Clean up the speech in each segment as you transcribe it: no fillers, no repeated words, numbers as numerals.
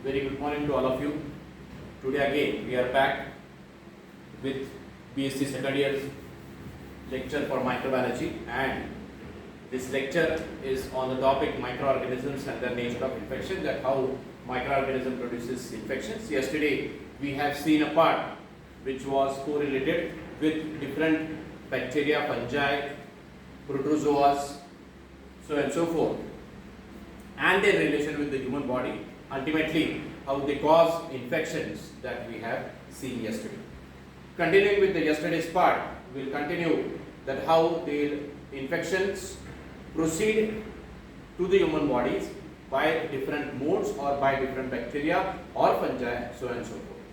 Very good morning to all of you. Today again we are back with BSc second year lecture for microbiology, and this lecture is on the topic microorganisms and the nature of infection, that how microorganism produces infections. Yesterday we have seen a part which was correlated with different bacteria, fungi, protozoas, so and so forth, and their relation with the human body, ultimately how they cause infections that we have seen yesterday. Continuing with the yesterday's part, we will continue that how the infections proceed to the human bodies by different modes or by different bacteria or fungi, so and so forth.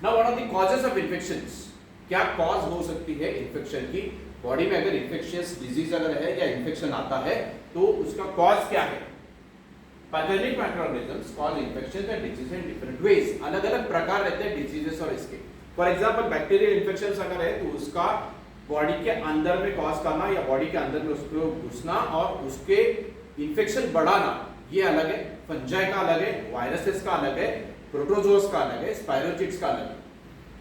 Now what are the causes of infections? क्या cause हो सकती है infection की? Body में अगर infectious disease अगर है या इन्फेक्शन आता है तो उसका कॉज क्या है? Pathogenic microorganisms cause infection and disease in different ways. अलग अलग प्रकार रहते हैं डिजीजेस और इसके. फॉर एग्जांपल बैक्टीरियल इन्फेक्शंस अगर है तो उसका बॉडी के अंदर में कॉज करना या बॉडी के अंदर में उसको घुसना और उसके इन्फेक्शन बढ़ाना, ये अलग है. फंजाई का अलग है, वायरसेस का अलग है, प्रोटोजोस का अलग है, स्पाइरोचिट्स का अलग है.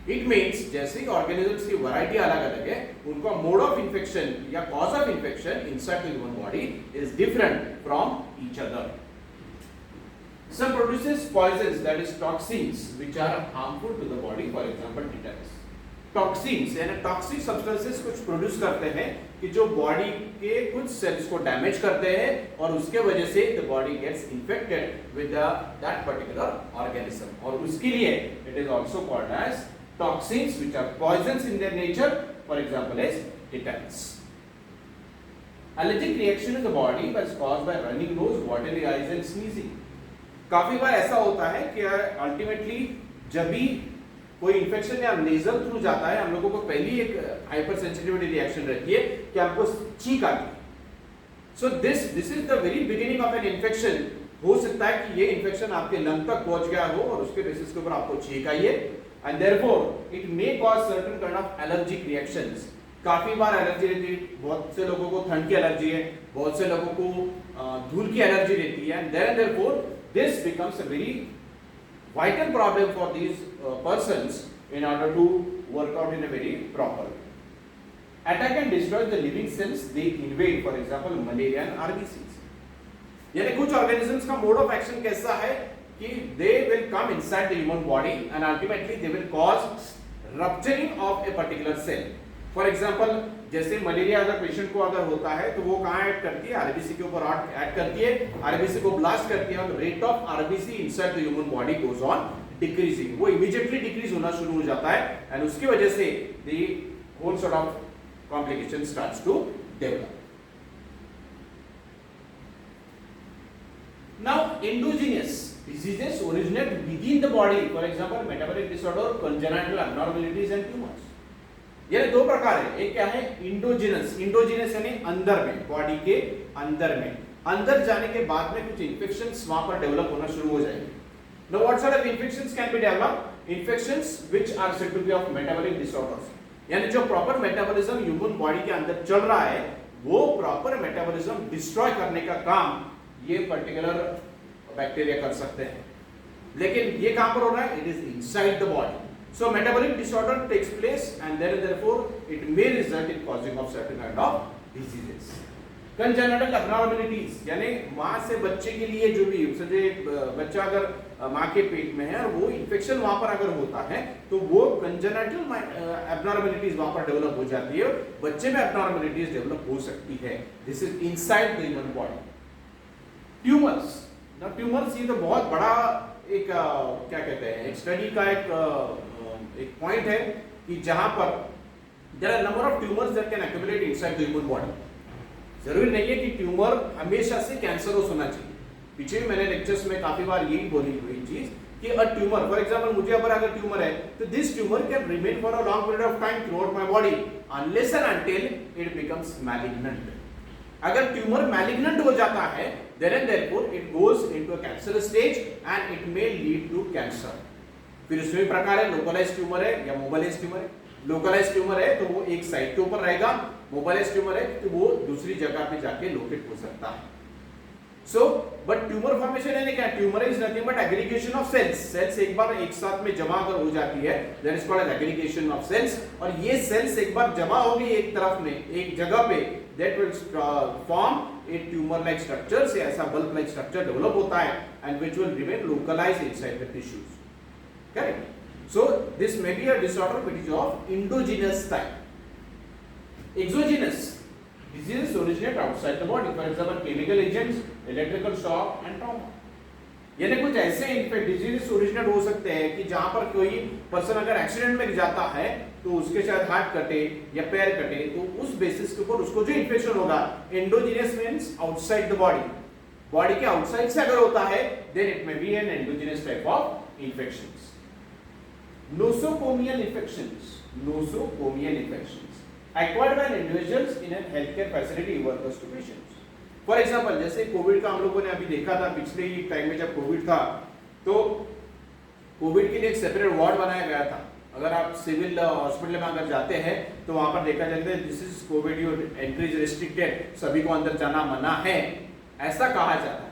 इट मीन्स जैसे ही ऑर्गेनिजम्स की वैरायटी अलग अलग है, उनका मोड ऑफ इन्फेक्शन या cause of infection inside the human body is different from each other. Some produces poisons, that is toxins, which are harmful to the body. For example, tetanus. Toxins यानी toxic substances कुछ produce करते हैं कि जो body के कुछ sales को damage करते हैं और उसके वजह से the body gets infected with that particular organism, और उसके लिए it is also called as toxins, which are poisons in their nature. For example, is tetanus. Allergic reaction in the body was caused by running nose, watery eyes and sneezing. काफी बार ऐसा होता है कि ultimately जब भी कोई infection या nasal through जाता है, हम लोगों को पहली एक हाइपर सेंसिटिविटी रिएक्शन रहती है कि आपको छींक आती है. So this is the very beginning of an infection. हो सकता है कि ये इन्फेक्शन आपके लंग तक पहुंच गया हो और उसके बेसिस के ऊपर आपको छींक आई है, and therefore it may cause certain kind of allergic reactions. काफी बार एलर्जी रहती है. बहुत से लोगों को ठंड की एलर्जी है, बहुत से लोगों को धूल की एलर्जी रहती है, and therefore this becomes a very vital problem for these persons in order to work out in a very proper way. Attack and destroy the living cells they invade, for example malaria and RBCs. यानी कुछ organisms का mode of action कैसा है कि they will come inside the human body and ultimately they will cause rupturing of a particular cell. For example, जैसे malaria अगर patient को अगर होता है तो वो कहाँ ऐड करती है? आरबीसी के ऊपर ऐड करती है, आरबीसी को ब्लास्ट करती है और rate of RBC inside the human body goes on decreasing. वो इमीडिएटली डिक्रीज होना शुरू हो जाता है एंड उसकी वजह से the whole sort of complication starts to develop. Now endogenous diseases originate within the body. For example, metabolic disorder, congenital abnormalities and tumors. ये दो प्रकार है. एक क्या है? इंडोजिनस. इंडोजिनस यानी अंदर में, बॉडी के अंदर में, अंदर जाने के बाद में कुछ इन्फेक्शंस वहां पर डेवलप होना शुरू हो जाएंगे. Now what sort of infections can be developed? Infections which are said to be of metabolic disorders. यानी जो प्रॉपर मेटाबॉलिज्म ह्यूमन बॉडी के अंदर चल रहा है, वो प्रॉपर मेटाबॉलिज्म डिस्ट्रॉय करने का काम ये पर्टिकुलर बैक्टीरिया कर सकते हैं. लेकिन ये कहां पर हो रहा है? It is inside the body. So metabolic disorder takes place and therefore it may result in causing of certain kind of diseases. Congenital abnormalities यानी मां से बच्चे के लिए जो भी बच्चा अगर मां के पेट में है और वो इन्फेक्शन वहां पर अगर होता है तो वो कंजेनिटल एबनॉर्मलिटीज वहां पर डेवलप हो जाती है, बच्चे में एबनॉर्मलिटीज डेवलप हो सकती है. This is inside the human body. Tumours. ना ट्यूमर्स ये तो बहुत बड़ा एक क्या कहते हैं, एक स्टडी का एक पॉइंट है कि जहां पर there are number of tumours that can accumulate inside the human body. जरूरी नहीं है कि ट्यूमर हमेशा से कैंसरस होना चाहिए. पीछे भी मैंने लेक्चर्स में काफी बार यही बोली हुई चीज कि अ ट्यूमर, फॉर एग्जांपल मुझे अगर ट्यूमर है तो this tumour can remain for a long period of time through out my body unless and until it becomes malignant. अगर ट्यूमर मैलिग्नेंट हो जाता है then and therefore it goes into a cancerous stage and it may lead to cancer. फिर उसमें प्रकार है, localised tumour है या मोबाइलाइज्ड ट्यूमर है. लोकलाइज्ड ट्यूमर है तो वो एक साइट के ऊपर रहेगा, मोबाइलाइज्ड ट्यूमर है तो वो दूसरी जगह पे जाके लोकेट हो सकता है. सो बट ट्यूमर फॉर्मेशन यानी क्या? Tumour is nothing but aggregation of cells. Cells एक बार एक साथ में जमा अगर हो जाती है, that is called as aggregation of cells. और ये सेल्स एक बार जमा हो गई एक तरफ में, एक जगह पे, that will form a tumour like structure. से ऐसा बल्ब लाइक स्ट्रक्चर डेवलप होता है and which will remain localised inside the tissues. Correct? So this may be a disorder which is of endogenous type. Exogenous diseases originate outside the body. For example, chemical agents, electrical shock and trauma. यानी कुछ ऐसे in fact diseases originate हो सकते हैं कि जहां पर कोई पर्सन अगर एक्सीडेंट में जाता है तो उसके शायद हाथ कटे या पैर कटे, तो उस बेसिस के ऊपर उसको जो इन्फेक्शन होगा, endogenous means outside the body, body के आउटसाइड से अगर होता है, then it may be an endogenous type of infections. Nosocomial infections. Nosocomial infections acquired by individuals in a healthcare facility workers to patients. For example, जैसे Covid का हम लोगों ने अभी देखा था पिछले ही टाइम में, जब कोविड था तो कोविड के लिए एक सेपरेट वार्ड बनाया गया था। अगर आप सिविल हॉस्पिटल में अगर जाते हैं तो वहां पर देखा जाता है this is Covid, your entry is restricted, सभी को अंदर जाना मना है, ऐसा कहा जाता है।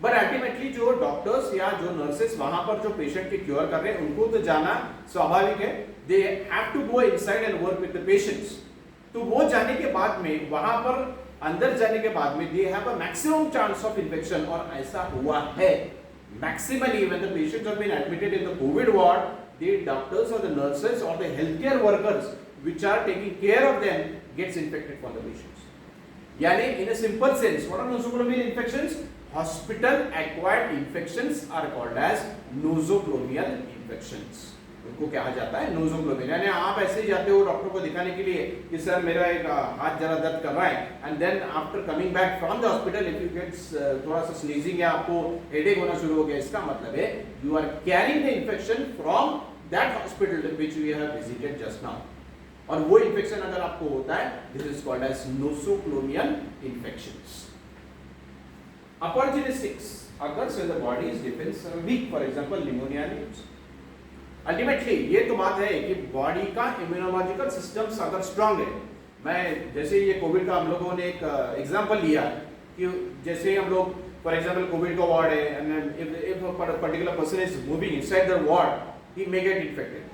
बट अल्टीमेटली जो डॉक्टर्स या जो नर्सेस वहां पर जो पेशेंट के क्योर कर रहे हैं उनको तो जाना स्वाभाविक है, they have to go inside and work with the patients. तो वो जाने के बाद में, वहां पर अंदर जाने के बाद में, they have a maximum chance of infection. और ऐसा हुआ है maximally when the patients have been admitted in the COVID ward, the doctors और द नर्सेस और the health care workers which are taking care of them gets infected from the patients. यानी in a simple sense, what are nosocomial infections? Hospital acquired infections are called as nosocomial infections. उनको कहा जाता है nosocomial. यानी आप ऐसे ही जाते हो डॉक्टर को दिखाने के लिए कि सर मेरा एक हाथ जरा दर्द कर रहा है, and then after coming back from the hospital if you get थोड़ा सा स्नीजिंग या आपको हेडेक होना शुरू हो गया, इसका मतलब है you are carrying the infection from that hospital which we have visited just now. और वो इन्फेक्शन अगर आपको होता है, this is called as nosocomial infections. Opportunistics occurs when the body's defense are weak, for example pneumonia and ultimately ये तो बात है कि बॉडी का इम्यूनोलॉजिकल सिस्टम्स अगर स्ट्रांग है, मैं जैसे ये कोविड का हम लोगों ने एक एग्जांपल लिया कि जैसे हम लोग फॉर एग्जांपल कोविड का वार्ड है and if particular person is moving inside the ward he may get infected.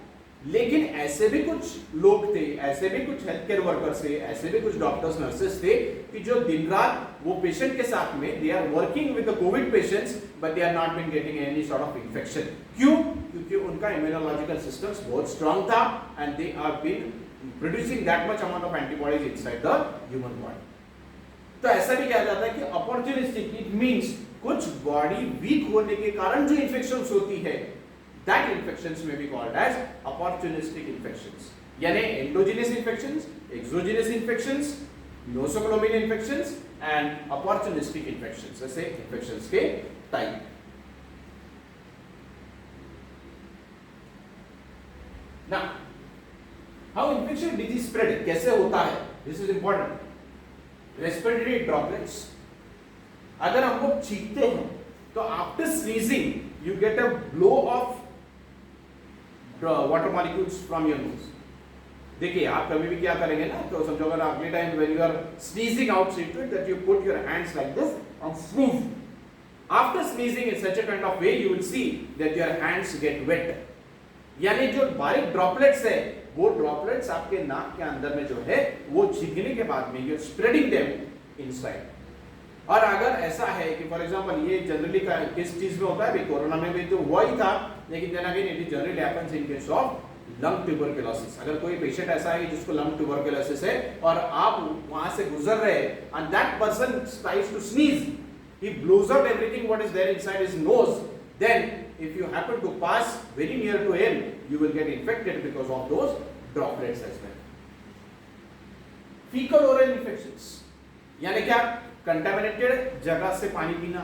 लेकिन ऐसे भी कुछ लोग थे, ऐसे भी कुछ हेल्थ केयर वर्कर्स थे, ऐसे भी कुछ डॉक्टर्स नर्सेस थे कि जो दिन रात वो पेशेंट के साथ में they are working with the COVID patients but they are not been getting any sort of infection. क्यों? क्योंकि उनका इम्यूनोलॉजिकल सिस्टम्स बहुत स्ट्रांग था and they are been producing that much amount of antibodies inside the human body. तो ऐसा भी कहा जाता है कि अपॉर्चुनिस्टिक, इट मींस कुछ बॉडी वीक होने के कारण जो इन्फेक्शंस होती है, that infections may be called as opportunistic infections. यानी endogenous infections, exogenous infections, nosocomial infections and opportunistic infections, ऐसे infections के type। Now, how infection disease spread? कैसे होता है? This is important. Respiratory droplets. अगर हम लोग छींकते हैं तो after sneezing you get a blow of water molecules from your nose. देखिए आप कभी भी क्या करेंगे ना, तो समझो अगर अगले time when you are sneezing out that you put your hands like this and sneeze. After sneezing in such a kind of way you will see that your hands get wet. यानी जो बारीक droplets है, वो droplets आपके नाक के अंदर में जो है वो छींकने के बाद में you are spreading them inside. और अगर ऐसा है कि फॉर एग्जांपल ये जनरली किस चीज में होता है, अभी कोरोना में भी तो हुआ ही था, लेकिन then again it generally happens in case of lung tuberculosis. अगर कोई पेशेंट ऐसा है जिसको लंग ट्यूबरकुलोसिस है और आप वहां से गुजर रहे हैं and that person tries to sneeze, he blows out everything what is there inside his nose, then if you happen to pass very near to him you will get infected because of those droplets as well. Faecal oral infections यानी क्या? Contaminated जगह से पानी पीना।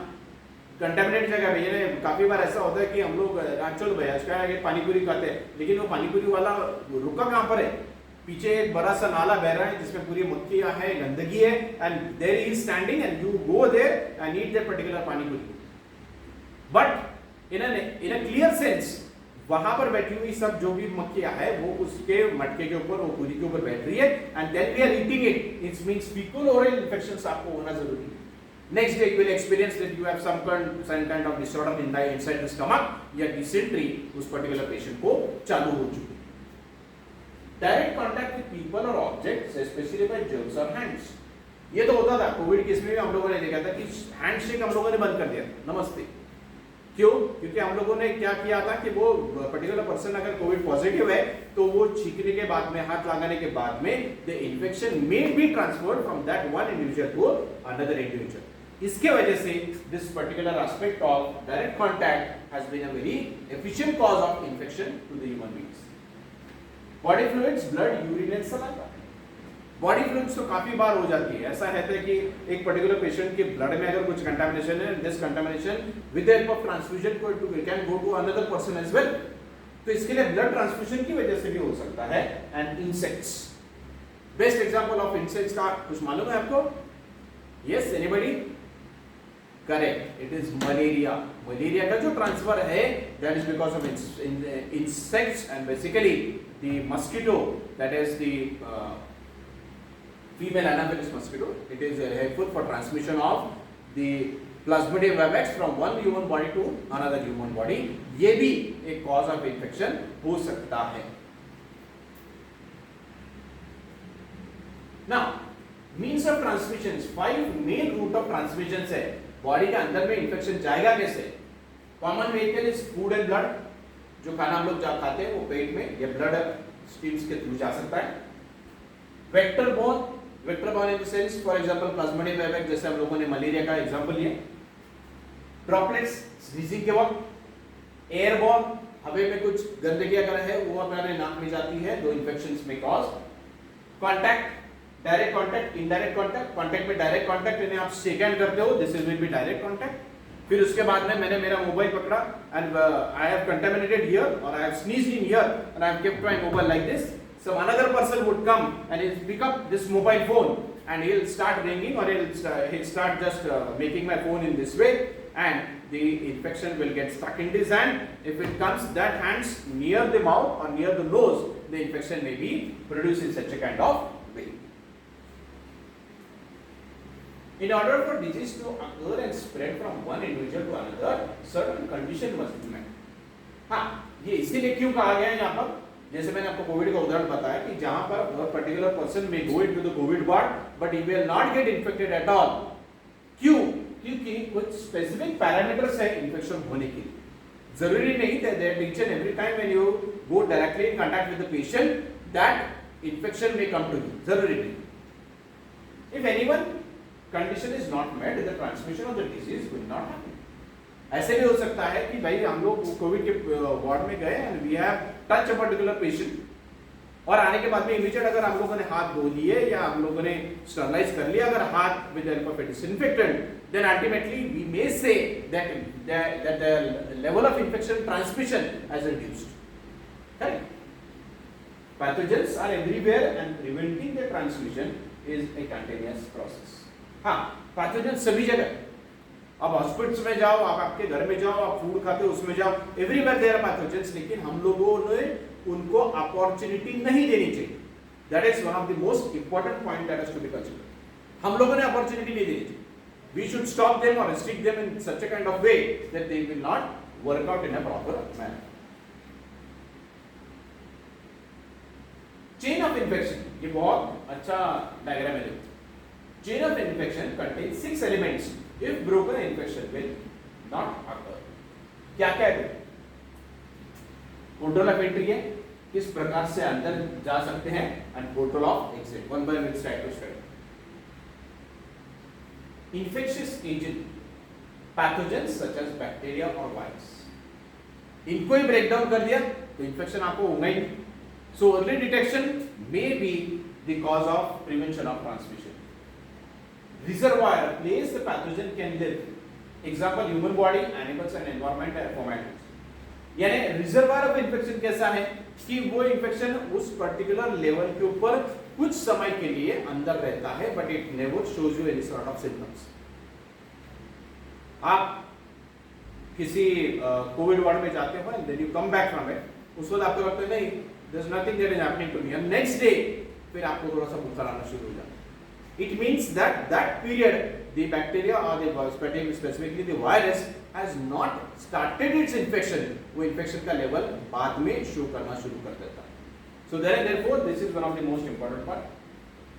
Contaminated जगह पे, यानी काफी बार ऐसा होता है कि हम लोग चलो भैया क्या है पानी पूरी खाते हैं, लेकिन वो पानी पूरी वाला रुका कहाँ पर है? पीछे एक बड़ा सा नाला बह रहा है जिसमें पूरी मक्खियां हैं, गंदगी है, and there he is standing and you go there and eat that particular pani puri. But in a clear sense वहां पर बैठी हुई सब जो भी मक्खियां है वो उसके मटके के ऊपर, वो पूरी के ऊपर बैठ रही है and then we are eating it. It means faecal oral infections आपको होना जरूरी है। Next day you will experience that you have some kind of disorder in the inside the stomach या dysentery उस particular patient को चालू हो चुकी. Direct contact with people or objects, especially by germs or hands. ये तो होता था कोविड केस में भी हम लोगों ने देखा था कि हैंडशेक हम लोगों ने बंद कर दिया. नमस्ते. क्यों? क्योंकि हम लोगों ने क्या किया था कि वो पर्टिकुलर पर्सन अगर कोविड पॉजिटिव है तो वो छींकने के बाद में, हाथ लगाने के बाद में the infection may be transferred from that one individual to another individual. इसके वजह से this particular aspect of direct contact has been a very efficient cause of infection to the human beings. Body fluids, blood, urine and saliva. Body fluids तो काफी बार हो जाती है. ऐसा है कि एक पर्टिकुलर पेशेंट के ब्लड में अगर कुछ कंटामिनेशन है, this contamination with the help of transfusion can go to another person as well. तो इसके लिए ब्लड ट्रांसफ्यूजन की वजह से भी हो सकता है. And insects, best example of insects का कुछ मालूम है आपको? Yes, anybody? Correct, it is malaria. Malaria का जो ट्रांसफर है that is because of insects and basically the mosquito, that is the female anopheles mosquito. It is helpful for transmission of the plasmodium vivax from one human body to another human body. ये भी एक cause of infection हो सकता है. Now, means of transmission, 5 main route of transmission है. Body के अंदर में इन्फेक्शन जाएगा कैसे? Common vehicle is food and blood. जो खाना हम लोग खाते हैं वो पेट में या ब्लड स्ट्रीम्स के थ्रू जा सकता है. Vector borne, vector borne in the sense for example plasmodium vivax, जैसे हम लोगों ने मलेरिया का एग्जांपल लिया. ड्रॉपलेट्स, स्नीजिंग के वक्त. एयरबॉर्न, हवा में कुछ गंदगी अगर है वो हमारे नाक में जाती है, दो इन्फेक्शंस में cause. Contact, direct contact, indirect contact. Contact में डायरेक्ट कांटेक्ट यानी आप शेक हैंड करते हो, this is will be direct contact. फिर उसके बाद में मैंने मेरा मोबाइल पकड़ा and I have contaminated here और I have sneezed in here and I have kept my mobile like this. So another person would come and he'll pick up this mobile phone and he'll start ringing or he'll start just making my phone in this way and the infection will get stuck in his hand. If it comes that hands near the mouth or near the nose, the infection may be produced in such a kind of way. In order for disease to occur and spread from one individual to another, certain condition must be met. हाँ, ये इसीलिए क्यों कहा गया है यहाँ पर? जैसे मैंने आपको कोविड का उदाहरण बताया कि जहां पर पर्टिकुलर पर्सन में go into the COVID ward but he will not get infected at all. क्यों? क्योंकि कुछ स्पेसिफिक पैरामीटर्स है इन्फेक्शन होने के लिए. जरूरी नहीं that each and every time when you go directly in contact with the patient that infection may come to you. जरूरी नहीं. If anyone condition is not met, the transmission of the disease will not happen. ऐसे भी हो सकता है कि भाई हम लोग कोविड के वार्ड में गए and we have touch a particular patient और आने के बाद में इमीडिएट अगर हम लोगों ने हाथ धो लिए या हम लोगों ने स्टरलाइज कर लिया अगर हाथ with the help of disinfectant, then ultimately we may see that the level of infection transmission has reduced. Correct? Pathogens are everywhere and preventing the transmission is a continuous process. हाँ, pathogens सभी जगह. आप hospitals में जाओ, आप आपके घर में जाओ, आप फूड खाते हो उसमें जाओ, एवरीवेयर देयर आर पैथोजेंस. लेकिन हम लोगों ने उनको अपॉर्चुनिटी नहीं देनी चाहिए. That is one of the most important point that has to be considered. हम लोगों ने अपॉर्चुनिटी नहीं देनी चाहिए. वी शुड स्टॉप देम और restrict them in such a kind of way that they will not work out in a proper manner. Chain of infection, ये बहुत अच्छा डायग्राम है. Chain of infection contains 6 elements. If broken, infection will not occur. क्या क्या है? Portal of entry है, किस प्रकार से अंदर जा सकते हैं, and portal of exit. One by one start to start. Infectious agent, pathogens such as bacteria और वायरस. इनको ही ब्रेक डाउन कर दिया तो इन्फेक्शन आपको होगा ही. So early detection may be the cause of prevention of transmission. Reservoir, a place the pathogen can live. Example, human body, animals and environment are formatted. यानी रिजर्वायर ऑफ इन्फेक्शन कैसा है कि वो इन्फेक्शन उस particular level के ऊपर कुछ समय के लिए अंदर रहता है but it never shows you any sort of symptoms. आप किसी कोविड वार्ड में जाते हो and then you come back from it, उस वक्त आपको लगता है नहीं there is nothing that is happening to me, and next day फिर आपको थोड़ा सा बुखार आना शुरू हो जाता है. It means that that period the bacteria or the specifically the virus has not started its infection. वो infection का level बाद में show करना शुरू कर देता है. So therefore this is one of the most important part.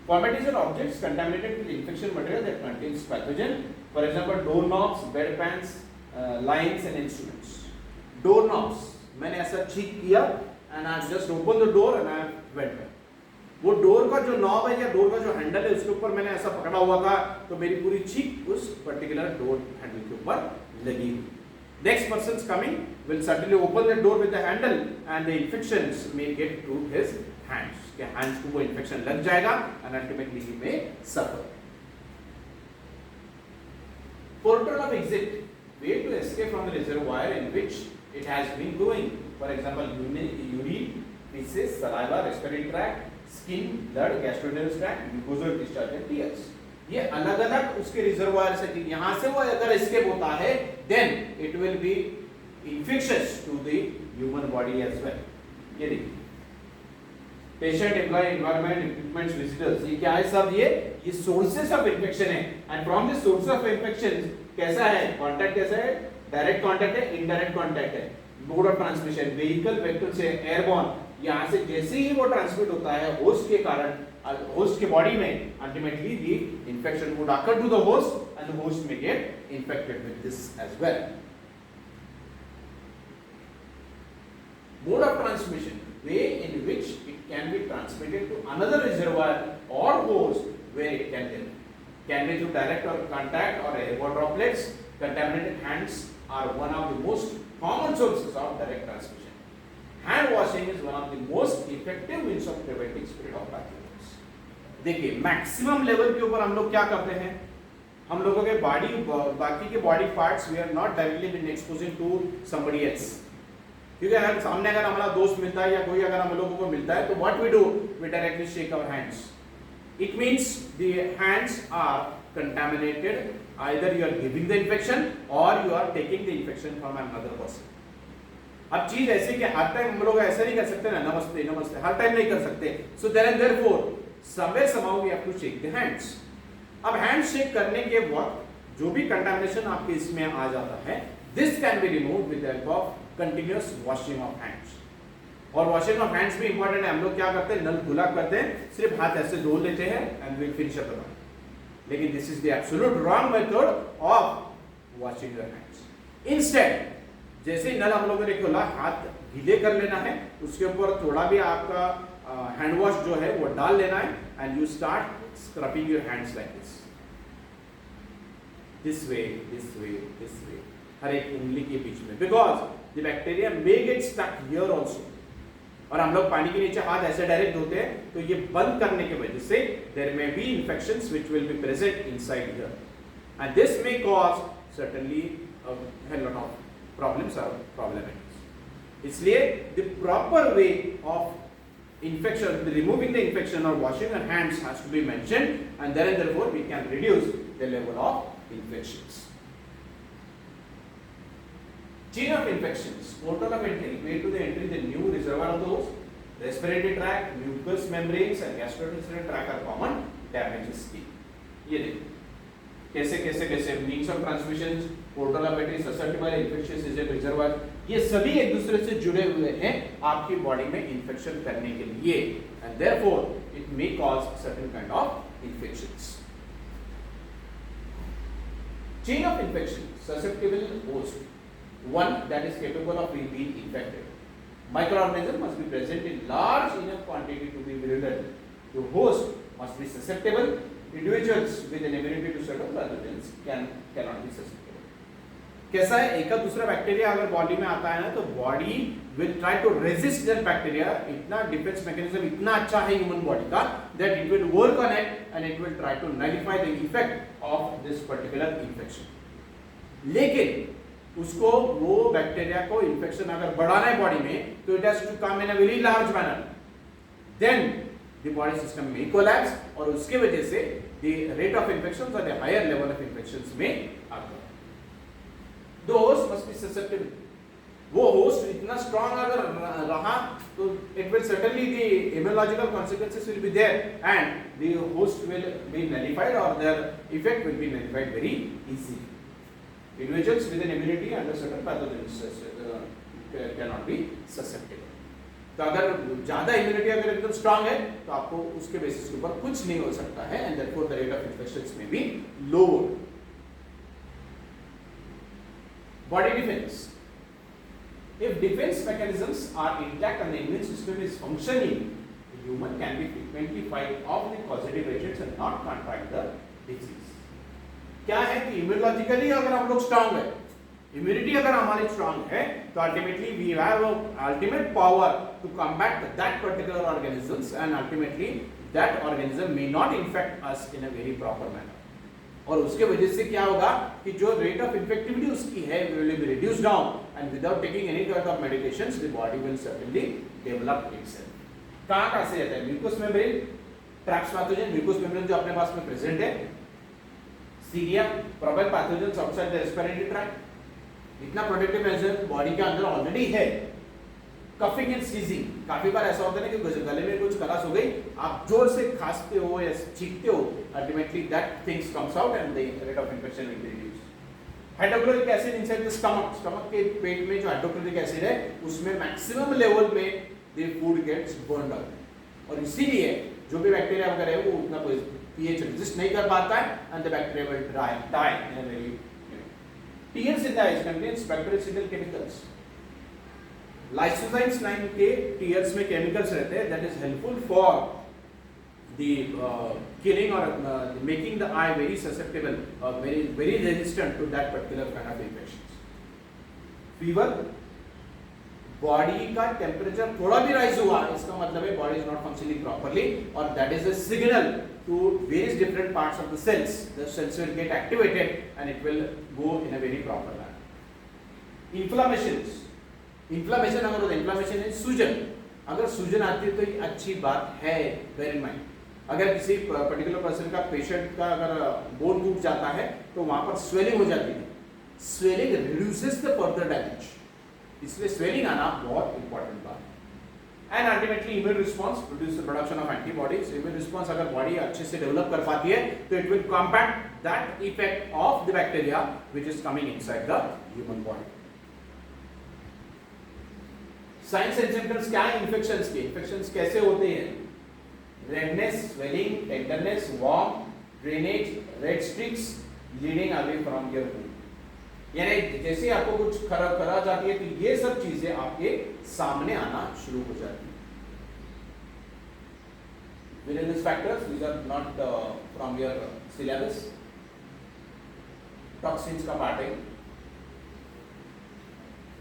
Formaldehyde are objects contaminated with infection material that contains pathogen. For example, doorknobs, bedpans, lines and instruments. Doorknobs. मैंने ऐसा छींक किया and I just opened the door and I went back. वो door का जो knob है या door का जो हैंडल है उसके ऊपर मैंने ऐसा पकड़ा हुआ था तो मेरी पूरी चीक उस पर्टिकुलर डोर हैंडल के ऊपर लगी हुई. Next person coming will suddenly open the door with the handle and the infections may get through his hands. के हैंड्स को वो इन्फेक्शन लग जाएगा and ultimately he may suffer. Portal of exit, way to escape from the reservoir in which it has been growing. For example urine, feces, saliva, respiratory tract, skin, blood, gastrointestinal tract, mucosal discharge and tears. ये अलग-अलग उसके reservoir से यहां से वो अगर escape होता है then it will be infectious to the human body as well. ये देखिए patient, employee, environment, equipments, visitors, ये क्या है सब? ये सोर्सेस ऑफ इंफेक्शन है. And from this source of infection कैसा है? कांटेक्ट कैसा है? डायरेक्ट कांटेक्ट है, इनडायरेक्ट कांटेक्ट है. Mode of transmission vehicle, vector से, एयरबॉर्न. यहाँ से जैसे ही वो ट्रांसमिट होता है होस्ट के कारण, होस्ट के बॉडी में, ultimately the infection would occur to the host and the host में get infected with this as well. Mode of transmission, way in which it can be transmitted to another reservoir or host where it can live. Can be through direct or contact or airborne droplets. Contaminated hands are one of the most common sources of direct transmission. Hand washing is one of the most effective means of preventing spread of pathogens. देखिए maximum level के ऊपर हम लोग क्या करते हैं? हम लोगों के बाकी के body parts we are not directly been exposing to somebody else. क्योंकि अगर सामने अगर हमारा दोस्त मिलता है या कोई अगर हम लोगों को मिलता है तो what we do, we directly shake our hands. It means the hands are contaminated, either you are giving the infection or you are taking the infection from another person. अब चीज ऐसी कि हर टाइम हम लोग ऐसा नहीं कर सकते ना, नमस्ते नमस्ते हर टाइम नहीं कर सकते. सो therefore somewhere somehow we have to shake the hands. अब हैंड शेक करने के वक्त जो भी कंटामिनेशन आपके इसमें आ जाता है, this can be removed with the help of continuous washing of hands. और वॉशिंग ऑफ हैंड्स भी इंपॉर्टेंट है. हम लोग क्या करते हैं? नल खुला करते हैं, सिर्फ हाथ ऐसे धो लेते हैं and will finish up the work. लेकिन this is the absolute wrong method of washing your hands. Instead जैसे नल हम लोगों ने खोला, हाथ गीले कर लेना है, उसके ऊपर थोड़ा भी आपका हैंड वॉश जो है वो डाल लेना है and you start scrubbing your hands like this way, हर एक उंगली के बीच में, because the bacteria may get stuck here also. और हम लोग पानी के नीचे हाथ ऐसे डायरेक्ट धोते हैं तो ये बंद करने की वजह से there may be infections which will be present inside here and this may cause certainly a lot of problems are problematic. इसलिए the proper way of infection, removing the infection or washing your hands has to be mentioned and therefore we can reduce the level of infections. Chain of infections, portal of entry, way to the entry, the new reservoir of those, respiratory tract, mucous membranes and gastrointestinal tract are common damages की. ये देखो कैसे means of transmission, portal of entry, susceptible, infectious agent, reservoir, ये सभी एक दूसरे से जुड़े हुए हैं आपकी बॉडी में इन्फेक्शन करने के लिए and therefore it may cause certain kind of infections. Chain of infection, susceptible host, one that is capable of being infected. Microorganism must be present in large enough quantity to be virulent. The host must be susceptible. Individuals with an immunity to certain pathogens cannot be susceptible. कैसा है? एक दूसरा bacteria अगर body में आता है ना तो body will try to resist that bacteria. इतना डिफेंस मैकेनिज्म इतना अच्छा है ह्यूमन बॉडी का that it will work on it and it will try to nullify the effect of this particular infection. लेकिन उसको वो बैक्टीरिया को इंफेक्शन अगर बढ़ाना है बॉडी में तो it has to come in a very large manner, then the body system में कोलैप्स और उसके वजह से द रेट ऑफ इंफेक्शंस और the higher level of infections में आता है. The host must be susceptible. वो होस्ट इतना स्ट्रांग अगर रहा तो it will certainly the immunological consequences will be there and the host will be nullified और there effect will be nullified very easily. Individuals with an immunity under certain pathogens cannot be susceptible. तो अगर ज्यादा immunity अगर एकदम strong है तो आपको उसके बेसिस के ऊपर कुछ नहीं हो सकता है and therefore the rate of infections में be lower. Body defence. If defense mechanisms are intact and the immune system is functioning, the human can be frequently fight off the causative agents and not contract the disease. क्या है कि immunologically अगर हम लोग strong है, immunity अगर हमारी strong है तो ultimately we have ultimate power to combat that particular organisms and ultimately that organism may not infect us in a very proper manner. और उसके वजह से क्या होगा कि जो रेट ऑफ इन्फेक्टिविटी उसकी है will be reduce down and without taking any kind of medications the body will certainly develop itself. कहां से आता है? Mucus membrane, traps pathogen, mucus membrane जो अपने पास में प्रेजेंट है, cilia, probable pathogens outside the respiratory tract. इतना प्रोटेक्टिव मेजर बॉडी के अंदर ऑलरेडी है. कफिंग एंड स्नीजिंग, काफी बार ऐसा होता है ना कि गले में कुछ खराश हो गई, आप जोर से खांसते हो या छींकते हो, ultimately that things comes out and the rate of infection will be reduced. Hydrochloric acid inside the stomach, stomach के पेट में जो हाइड्रोक्लोरिक एसिड है उसमें मैक्सिमम लेवल में the food gets burned out. और इसीलिए जो भी बैक्टीरिया वगैरह है वो उतना कोई pH resist नहीं कर पाता है and the bacteria will die in a very tears in the eyes contains bactericidal chemicals. Lysozyme 9 के tears में chemicals रहते हैं that is helpful for the killing or making the eye very susceptible or very resistant to that particular kind of infections. Fever, body का temperature थोड़ा भी rise हुआ इसका मतलब है body is not functioning properly और that is a signal to various different parts of the cells. The cells will get activated and it will go in a very proper manner. Inflammations, inflammation अगर होता है, inflammation है सूजन. अगर सूजन आती है तो ये अच्छी बात है, बेयर इन माइंड. अगर किसी पर्टिकुलर पर्सन का पेशेंट का अगर बोन टूट जाता है तो वहां पर स्वेलिंग हो जाती है. Swelling reduces the further damage, इसलिए स्वेलिंग आना बहुत इंपॉर्टेंट बात है. And ultimately immune response produce the production of antibodies. Immune response अगर बॉडी अच्छे से डेवलप कर पाती है तो it will combat that effect of the bacteria which is coming inside the human body. Signs and symptoms क्या है infections के? इन्फेक्शंस कैसे होते हैं? Redness, swelling, tenderness, warm, drainage, red streaks, bleeding away from your wound. यानी जैसे आपको कुछ खराब जाती है तो ये सब चीजें आपके सामने आना शुरू हो जाती है. Various factors these are not from your syllabus. Toxins का पार्ट है.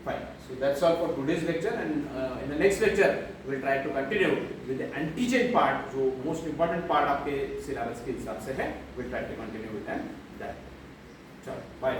Fine. So that's all for today's lecture and in the next lecture we'll try to continue with the antigen part जो most important part आपके syllabus के हिसाब से है. We'll try to continue with that. चलो bye.